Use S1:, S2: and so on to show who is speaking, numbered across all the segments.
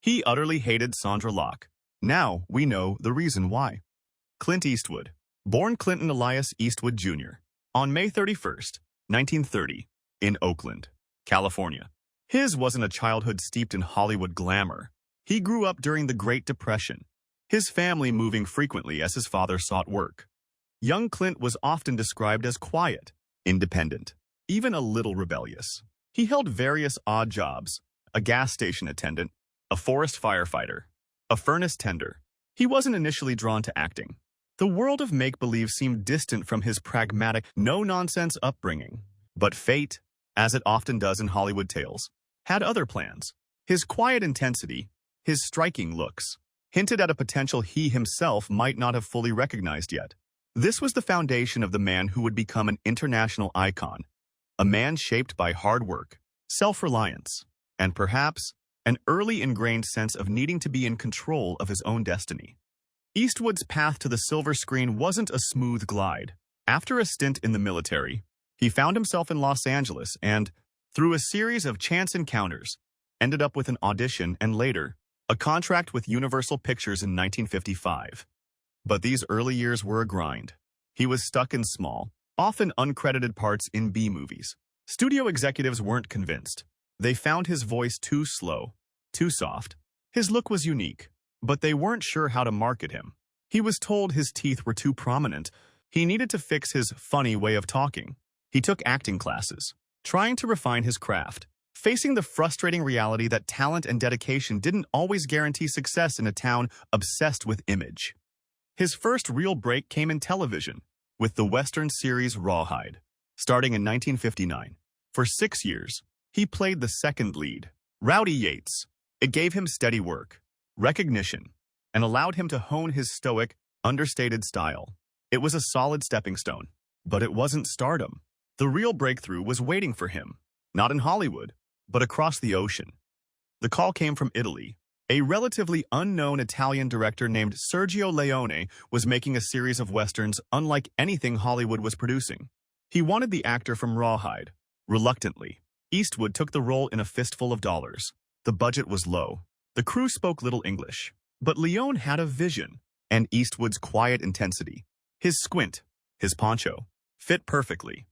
S1: He utterly hated Sondra Locke. Now we know the reason why. Clint Eastwood, born Clinton Elias Eastwood Jr., on May 31st, 1930, in Oakland, California. His wasn't a childhood steeped in Hollywood glamour. He grew up during the Great Depression, his family moving frequently as his father sought work. Young Clint was often described as quiet, independent, even a little rebellious. He held various odd jobs: a gas station attendant, a forest firefighter, a furnace tender. He wasn't initially drawn to acting. The world of make-believe seemed distant from his pragmatic, no-nonsense upbringing. But fate, as it often does in Hollywood tales, had other plans. His quiet intensity, his striking looks, hinted at a potential he himself might not have fully recognized yet. This was the foundation of the man who would become an international icon, a man shaped by hard work, self-reliance, and perhaps an early ingrained sense of needing to be in control of his own destiny. Eastwood's path to the silver screen wasn't a smooth glide. After a stint in the military, he found himself in Los Angeles and, through a series of chance encounters, ended up with an audition and later, a contract with Universal Pictures in 1955. But these early years were a grind. He was stuck in small, often uncredited parts in B-movies. Studio executives weren't convinced. They found his voice too slow, too soft. His look was unique, but they weren't sure how to market him. He was told his teeth were too prominent. He needed to fix his funny way of talking. He took acting classes, trying to refine his craft, facing the frustrating reality that talent and dedication didn't always guarantee success in a town obsessed with image. His first real break came in television, with the Western series Rawhide, starting in 1959. For 6 years, he played the second lead, Rowdy Yates. It gave him steady work, recognition, and allowed him to hone his stoic, understated style. It was a solid stepping stone, but it wasn't stardom. The real breakthrough was waiting for him, not in Hollywood, but across the ocean. The call came from Italy. A relatively unknown Italian director named Sergio Leone was making a series of westerns unlike anything Hollywood was producing. He wanted the actor from Rawhide. Reluctantly, Eastwood took the role in a fistful of dollars. The budget was low. The crew spoke little English. But Leone had a vision, and Eastwood's quiet intensity, his squint, his poncho, fit perfectly.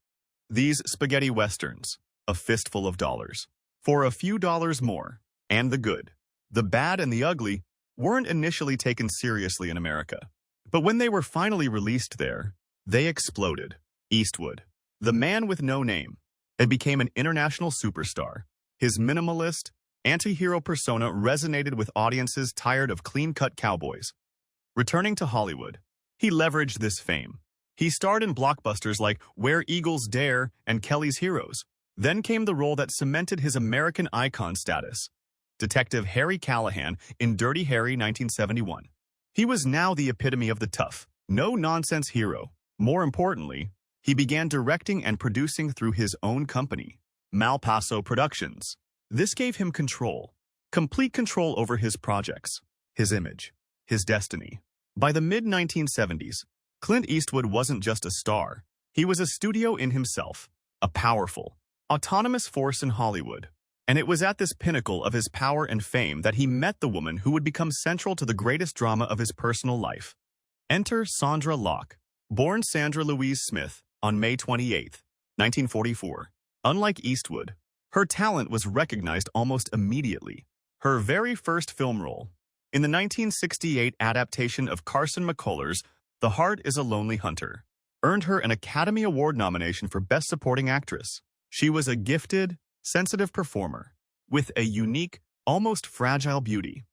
S1: These spaghetti westerns, a fistful of dollars, for a few dollars more, and the good, the bad and the ugly, weren't initially taken seriously in America. But when they were finally released there, they exploded. Eastwood, the man with no name, had become an international superstar. His minimalist, anti-hero persona resonated with audiences tired of clean-cut cowboys. Returning to Hollywood, he leveraged this fame. He starred in blockbusters like Where Eagles Dare and Kelly's Heroes. Then came the role that cemented his American icon status, Detective Harry Callahan in Dirty Harry 1971. He was now the epitome of the tough, no-nonsense hero. More importantly, he began directing and producing through his own company, Malpaso Productions. This gave him control, complete control over his projects, his image, his destiny. By the mid-1970s, Clint Eastwood wasn't just a star. He was a studio in himself, a powerful, autonomous force in Hollywood. And it was at this pinnacle of his power and fame that he met the woman who would become central to the greatest drama of his personal life. Enter Sondra Locke, born Sandra Louise Smith on May 28, 1944. Unlike Eastwood, her talent was recognized almost immediately. Her very first film role, in the 1968 adaptation of Carson McCullers' The Heart is a Lonely Hunter, earned her an Academy Award nomination for Best Supporting Actress. She was a gifted, sensitive performer, with a unique, almost fragile beauty.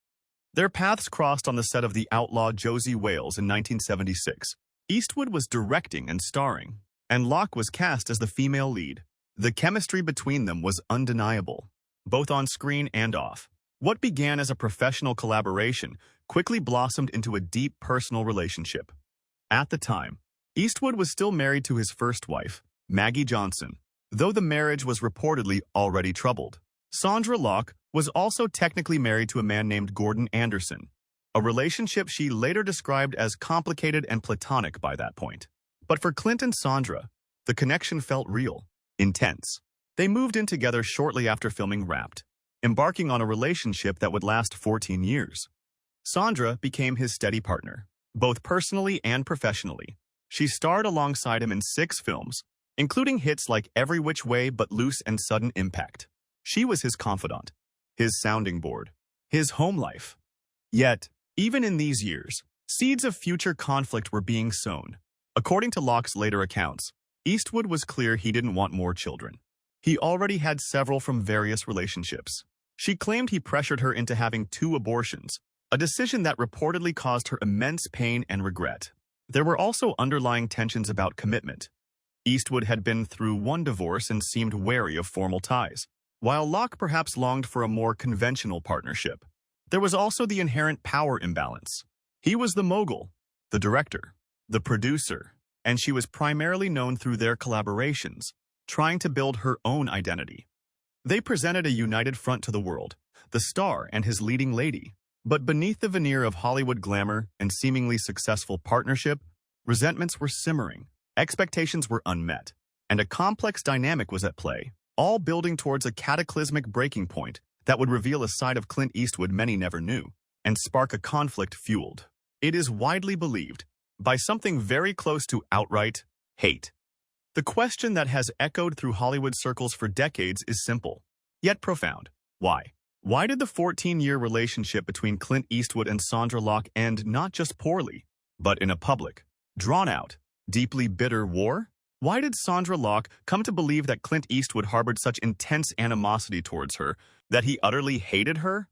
S1: Their paths crossed on the set of The Outlaw Josie Wales in 1976. Eastwood was directing and starring, and Locke was cast as the female lead. The chemistry between them was undeniable, both on screen and off. What began as a professional collaboration quickly blossomed into a deep personal relationship. At the time, Eastwood was still married to his first wife, Maggie Johnson, though the marriage was reportedly already troubled. Sondra Locke was also technically married to a man named Gordon Anderson, a relationship she later described as complicated and platonic by that point. But for Clint and Sondra, the connection felt real, intense. They moved in together shortly after filming Wrapped. embarking on a relationship that would last 14 years. Sondra became his steady partner, both personally and professionally. She starred alongside him in 6 films, including hits like Every Which Way But Loose and Sudden Impact. She was his confidant, his sounding board, his home life. Yet, even in these years, seeds of future conflict were being sown. According to Locke's later accounts, Eastwood was clear he didn't want more children. He already had several from various relationships. She claimed he pressured her into having 2 abortions, a decision that reportedly caused her immense pain and regret. There were also underlying tensions about commitment. Eastwood had been through 1 divorce and seemed wary of formal ties, while Locke perhaps longed for a more conventional partnership. There was also the inherent power imbalance. He was the mogul, the director, the producer, and she was primarily known through their collaborations, trying to build her own identity. They presented a united front to the world, the star and his leading lady. But beneath the veneer of Hollywood glamour and seemingly successful partnership, resentments were simmering, expectations were unmet, and a complex dynamic was at play, all building towards a cataclysmic breaking point that would reveal a side of Clint Eastwood many never knew, and spark a conflict fueled, it is widely believed, by something very close to outright hate. The question that has echoed through Hollywood circles for decades is simple, yet profound. Why? Why did the 14-year relationship between Clint Eastwood and Sondra Locke end not just poorly, but in a public, drawn-out, deeply bitter war? Why did Sondra Locke come to believe that Clint Eastwood harbored such intense animosity towards her, that he utterly hated her?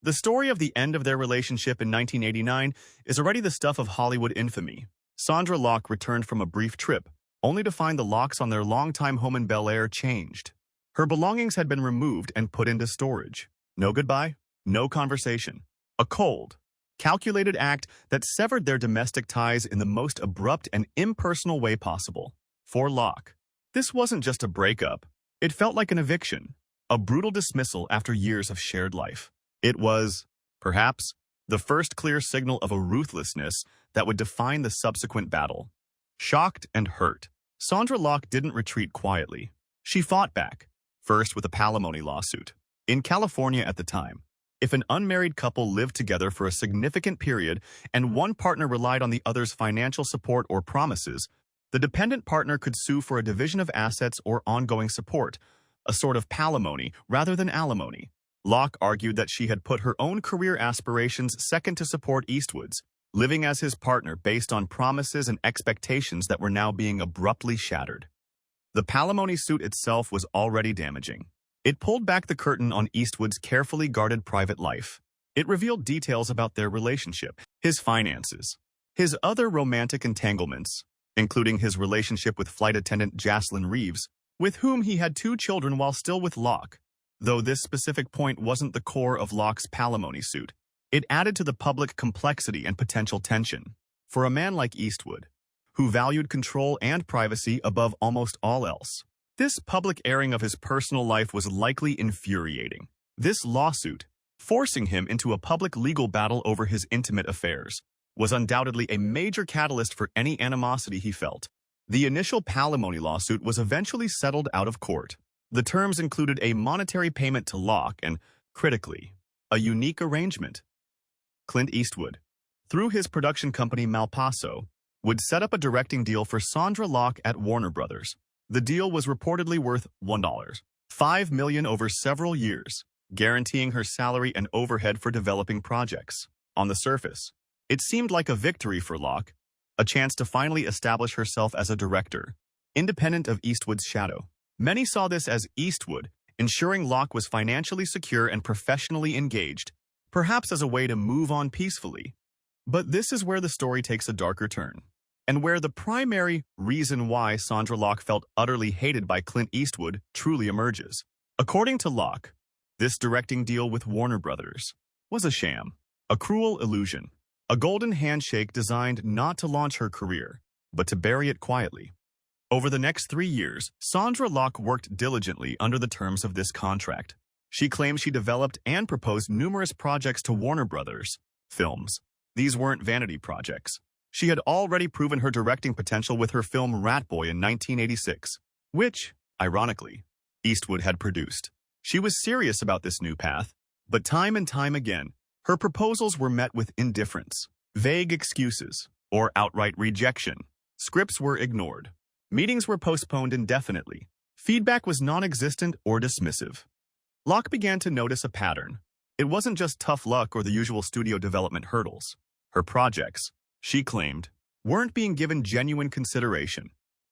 S1: The story of the end of their relationship in 1989 is already the stuff of Hollywood infamy. Sondra Locke returned from a brief trip, only to find the locks on their longtime home in Bel Air changed. Her belongings had been removed and put into storage. No goodbye, no conversation. A cold, calculated act that severed their domestic ties in the most abrupt and impersonal way possible. For Locke, this wasn't just a breakup. It felt like an eviction, a brutal dismissal after years of shared life. It was, perhaps, the first clear signal of a ruthlessness that would define the subsequent battle. Shocked and hurt, Sondra Locke didn't retreat quietly. She fought back, first with a palimony lawsuit. In California at the time, if an unmarried couple lived together for a significant period and one partner relied on the other's financial support or promises, the dependent partner could sue for a division of assets or ongoing support, a sort of palimony rather than alimony. Locke argued that she had put her own career aspirations second to support Eastwood's, living as his partner based on promises and expectations that were now being abruptly shattered. The palimony suit itself was already damaging. It pulled back the curtain on Eastwood's carefully guarded private life. It revealed details about their relationship, his finances, his other romantic entanglements, including his relationship with flight attendant Jaslyn Reeves, with whom he had 2 children while still with Locke. Though this specific point wasn't the core of Locke's palimony suit, it added to the public complexity and potential tension. For a man like Eastwood, who valued control and privacy above almost all else, this public airing of his personal life was likely infuriating. This lawsuit, forcing him into a public legal battle over his intimate affairs, was undoubtedly a major catalyst for any animosity he felt. The initial palimony lawsuit was eventually settled out of court. The terms included a monetary payment to Locke and, critically, a unique arrangement. Clint Eastwood, through his production company Malpaso, would set up a directing deal for Sondra Locke at Warner Brothers. The deal was reportedly worth $1.5 million over several years, guaranteeing her salary and overhead for developing projects. On the surface, it seemed like a victory for Locke, a chance to finally establish herself as a director, independent of Eastwood's shadow. Many saw this as Eastwood ensuring Locke was financially secure and professionally engaged, perhaps as a way to move on peacefully. But this is where the story takes a darker turn, and where the primary reason why Sondra Locke felt utterly hated by Clint Eastwood truly emerges. According to Locke, this directing deal with Warner Brothers was a sham, a cruel illusion, a golden handshake designed not to launch her career, but to bury it quietly. Over the next 3 years, Sondra Locke worked diligently under the terms of this contract. She claimed she developed and proposed numerous projects to Warner Brothers films. These weren't vanity projects. She had already proven her directing potential with her film Rat Boy in 1986, which, ironically, Eastwood had produced. She was serious about this new path, but time and time again, her proposals were met with indifference, vague excuses, or outright rejection. Scripts were ignored. Meetings were postponed indefinitely. Feedback was non-existent or dismissive. Locke began to notice a pattern. It wasn't just tough luck or the usual studio development hurdles. Her projects, she claimed, weren't being given genuine consideration.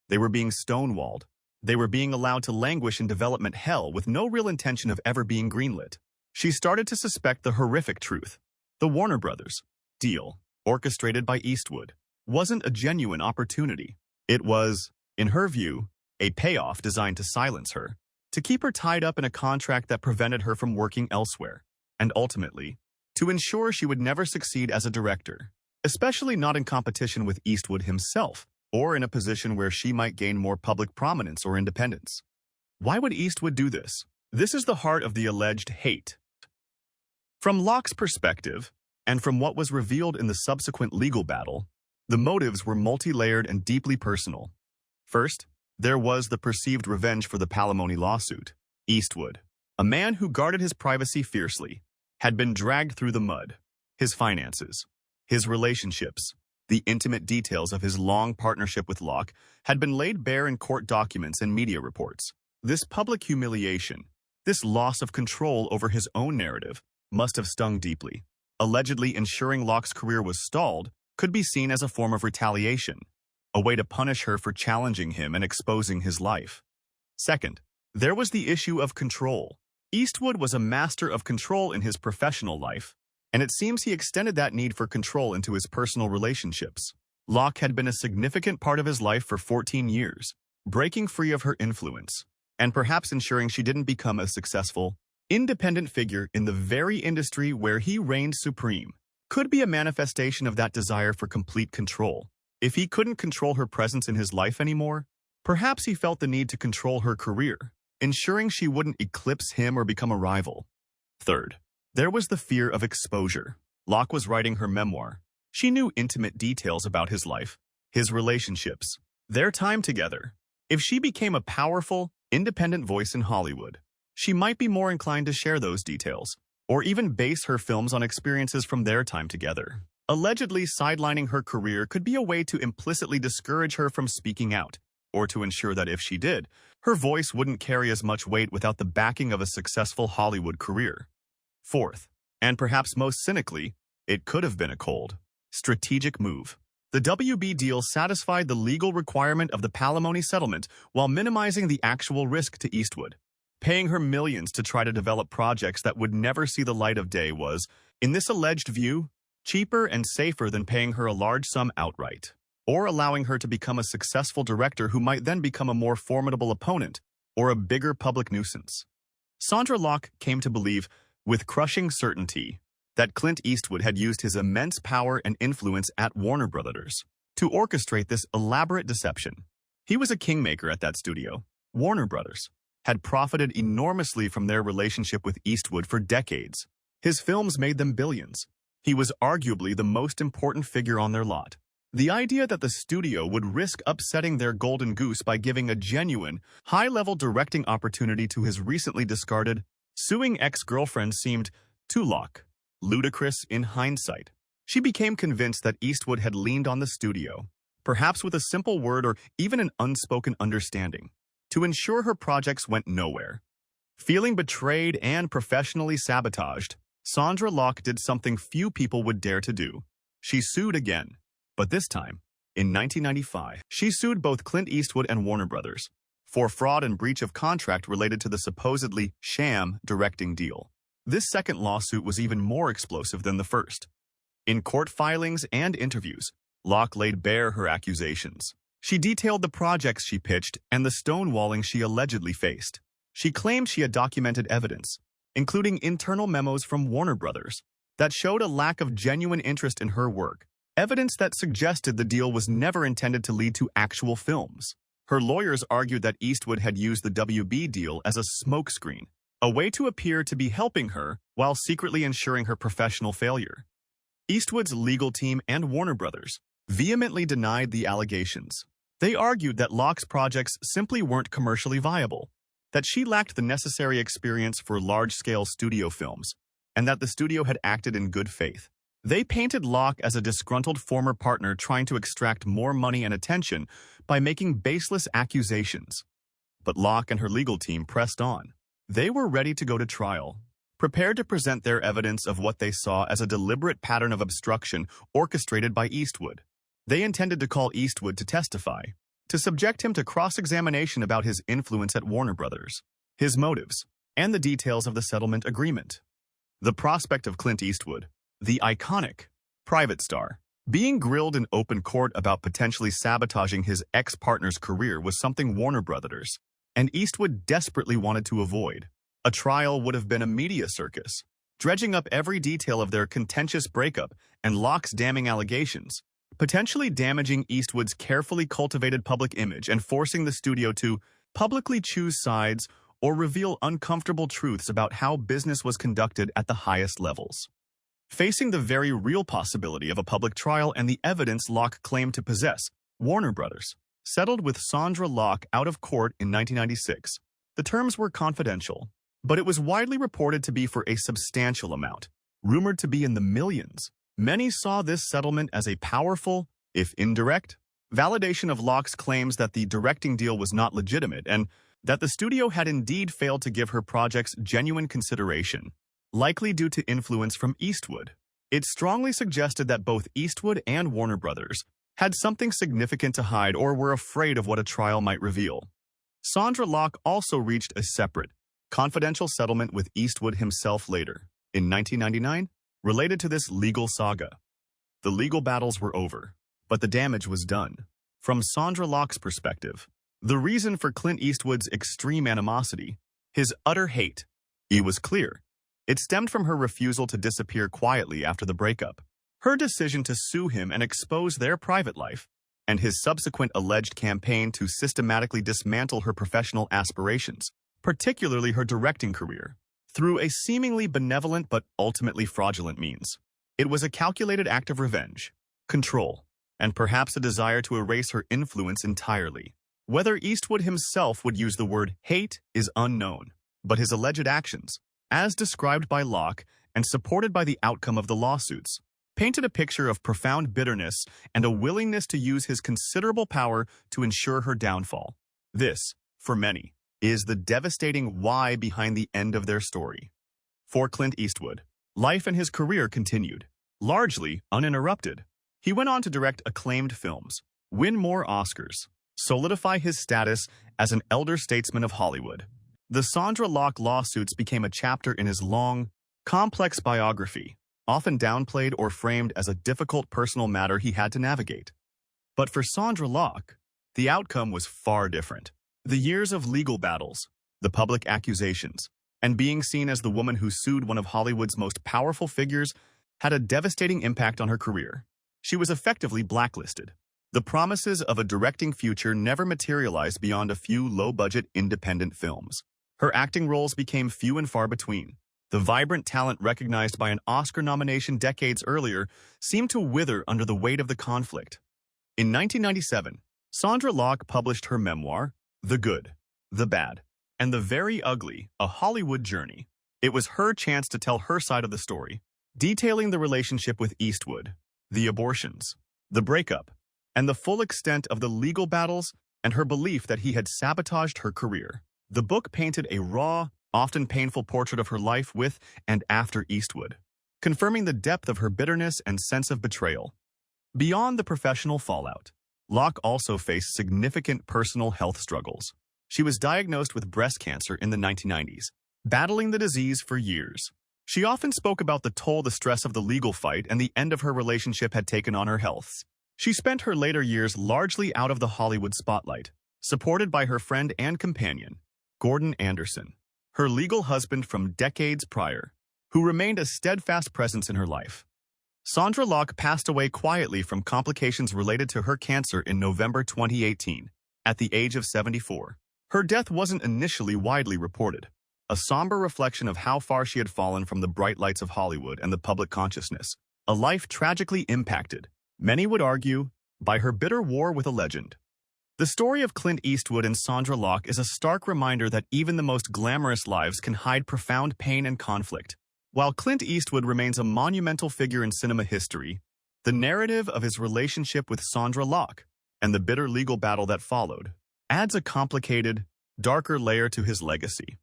S1: They were being stonewalled. They were being allowed to languish in development hell with no real intention of ever being greenlit. She started to suspect the horrific truth. The Warner Brothers deal, orchestrated by Eastwood, wasn't a genuine opportunity. It was, in her view, a payoff designed to silence her, to keep her tied up in a contract that prevented her from working elsewhere, and ultimately, to ensure she would never succeed as a director, especially not in competition with Eastwood himself, or in a position where she might gain more public prominence or independence. Why would Eastwood do this? This is the heart of the alleged hate. From Locke's perspective, and from what was revealed in the subsequent legal battle, the motives were multi-layered and deeply personal. First, there was the perceived revenge for the palimony lawsuit. Eastwood, a man who guarded his privacy fiercely, had been dragged through the mud. His finances, his relationships, the intimate details of his long partnership with Locke had been laid bare in court documents and media reports. This public humiliation, this loss of control over his own narrative, must have stung deeply. Allegedly ensuring Locke's career was stalled could be seen as a form of retaliation, a way to punish her for challenging him and exposing his life. Second, there was the issue of control. Eastwood was a master of control in his professional life, and it seems he extended that need for control into his personal relationships. Locke had been a significant part of his life for 14 years, breaking free of her influence, and perhaps ensuring she didn't become a successful, independent figure in the very industry where he reigned supreme. Could be a manifestation of that desire for complete control. If he couldn't control her presence in his life anymore, perhaps he felt the need to control her career, ensuring she wouldn't eclipse him or become a rival. Third, there was the fear of exposure. Locke was writing her memoir. She knew intimate details about his life, his relationships, their time together. If she became a powerful, independent voice in Hollywood, she might be more inclined to share those details, or even base her films on experiences from their time together. Allegedly sidelining her career could be a way to implicitly discourage her from speaking out, or to ensure that if she did, her voice wouldn't carry as much weight without the backing of a successful Hollywood career. Fourth, and perhaps most cynically, it could have been a cold, strategic move. The WB deal satisfied the legal requirement of the palimony settlement while minimizing the actual risk to Eastwood. Paying her millions to try to develop projects that would never see the light of day was, in this alleged view, cheaper and safer than paying her a large sum outright, or allowing her to become a successful director who might then become a more formidable opponent or a bigger public nuisance. Sondra Locke came to believe, with crushing certainty, that Clint Eastwood had used his immense power and influence at Warner Brothers to orchestrate this elaborate deception. He was a kingmaker at that studio. Warner Brothers had profited enormously from their relationship with Eastwood for decades. His films made them billions. He was arguably the most important figure on their lot. The idea that the studio would risk upsetting their golden goose by giving a genuine, high-level directing opportunity to his recently discarded, suing ex-girlfriend seemed, to Locke, ludicrous in hindsight. She became convinced that Eastwood had leaned on the studio, perhaps with a simple word or even an unspoken understanding, to ensure her projects went nowhere. Feeling betrayed and professionally sabotaged, Sondra Locke did something few people would dare to do. She sued again, but this time, in 1995, she sued both Clint Eastwood and Warner Brothers for fraud and breach of contract related to the supposedly sham directing deal. This second lawsuit was even more explosive than the first. In court filings and interviews, Locke laid bare her accusations. She detailed the projects she pitched and the stonewalling she allegedly faced. She claimed she had documented evidence, including internal memos from Warner Brothers, that showed a lack of genuine interest in her work, evidence that suggested the deal was never intended to lead to actual films. Her lawyers argued that Eastwood had used the WB deal as a smokescreen, a way to appear to be helping her while secretly ensuring her professional failure. Eastwood's legal team and Warner Brothers vehemently denied the allegations. They argued that Locke's projects simply weren't commercially viable, that she lacked the necessary experience for large-scale studio films, and that the studio had acted in good faith. They painted Locke as a disgruntled former partner trying to extract more money and attention by making baseless accusations. But Locke and her legal team pressed on. They were ready to go to trial, prepared to present their evidence of what they saw as a deliberate pattern of obstruction orchestrated by Eastwood. They intended to call Eastwood to testify, to subject him to cross-examination about his influence at Warner Brothers, his motives, and the details of the settlement agreement. The prospect of Clint Eastwood, the iconic private star, being grilled in open court about potentially sabotaging his ex-partner's career was something Warner Brothers and Eastwood desperately wanted to avoid. A trial would have been a media circus, dredging up every detail of their contentious breakup and Locke's damning allegations, potentially damaging Eastwood's carefully cultivated public image and forcing the studio to publicly choose sides or reveal uncomfortable truths about how business was conducted at the highest levels. Facing the very real possibility of a public trial and the evidence Locke claimed to possess, Warner Brothers settled with Sondra Locke out of court in 1996. The terms were confidential, but it was widely reported to be for a substantial amount, rumored to be in the millions. Many saw this settlement as a powerful, if indirect, validation of Locke's claims that the directing deal was not legitimate and that the studio had indeed failed to give her projects genuine consideration, likely due to influence from Eastwood. It strongly suggested that both Eastwood and Warner Brothers had something significant to hide or were afraid of what a trial might reveal. Sondra Locke also reached a separate, confidential settlement with Eastwood himself later, in 1999, related to this legal saga. The legal battles were over, but the damage was done. From Sondra Locke's perspective, the reason for Clint Eastwood's extreme animosity, his utter hate, it was clear. It stemmed from her refusal to disappear quietly after the breakup, her decision to sue him and expose their private life, and his subsequent alleged campaign to systematically dismantle her professional aspirations, particularly her directing career, through a seemingly benevolent but ultimately fraudulent means. It was a calculated act of revenge, control, and perhaps a desire to erase her influence entirely. Whether Eastwood himself would use the word hate is unknown, but his alleged actions, as described by Locke and supported by the outcome of the lawsuits, painted a picture of profound bitterness and a willingness to use his considerable power to ensure her downfall. This, for many, is the devastating why behind the end of their story. For Clint Eastwood, life and his career continued, largely uninterrupted. He went on to direct acclaimed films, win more Oscars, solidify his status as an elder statesman of Hollywood. The Sondra Locke lawsuits became a chapter in his long, complex biography, often downplayed or framed as a difficult personal matter he had to navigate. But for Sondra Locke, the outcome was far different. The years of legal battles, the public accusations, and being seen as the woman who sued one of Hollywood's most powerful figures had a devastating impact on her career. She was effectively blacklisted. The promises of a directing future never materialized beyond a few low-budget independent films. Her acting roles became few and far between. The vibrant talent recognized by an Oscar nomination decades earlier seemed to wither under the weight of the conflict. In 1997, Sondra Locke published her memoir, The Good, the Bad, and the Very Ugly, A Hollywood Journey. It was her chance to tell her side of the story, detailing the relationship with Eastwood, the abortions, the breakup, and the full extent of the legal battles and her belief that he had sabotaged her career. The book painted a raw, often painful portrait of her life with and after Eastwood, confirming the depth of her bitterness and sense of betrayal. Beyond the professional fallout, Locke also faced significant personal health struggles. She was diagnosed with breast cancer in the 1990s, battling the disease for years. She often spoke about the toll the stress of the legal fight and the end of her relationship had taken on her health. She spent her later years largely out of the Hollywood spotlight, supported by her friend and companion, Gordon Anderson, her legal husband from decades prior, who remained a steadfast presence in her life. Sondra Locke passed away quietly from complications related to her cancer in November 2018, at the age of 74. Her death wasn't initially widely reported, a somber reflection of how far she had fallen from the bright lights of Hollywood and the public consciousness, a life tragically impacted, many would argue, by her bitter war with a legend. The story of Clint Eastwood and Sondra Locke is a stark reminder that even the most glamorous lives can hide profound pain and conflict. While Clint Eastwood remains a monumental figure in cinema history, the narrative of his relationship with Sondra Locke and the bitter legal battle that followed adds a complicated, darker layer to his legacy.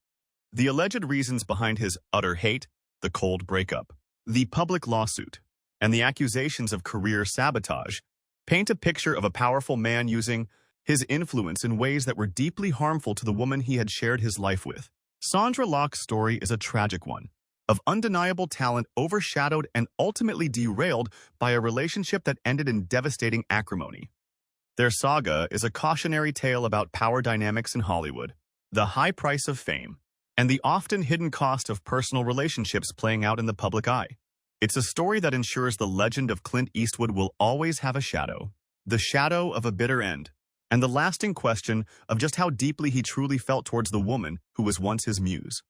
S1: The alleged reasons behind his utter hate, the cold breakup, the public lawsuit, and the accusations of career sabotage paint a picture of a powerful man using his influence in ways that were deeply harmful to the woman he had shared his life with. Sondra Locke's story is a tragic one, of undeniable talent overshadowed and ultimately derailed by a relationship that ended in devastating acrimony. Their saga is a cautionary tale about power dynamics in Hollywood, the high price of fame, and the often hidden cost of personal relationships playing out in the public eye. It's a story that ensures the legend of Clint Eastwood will always have a shadow, the shadow of a bitter end, and the lasting question of just how deeply he truly felt towards the woman who was once his muse.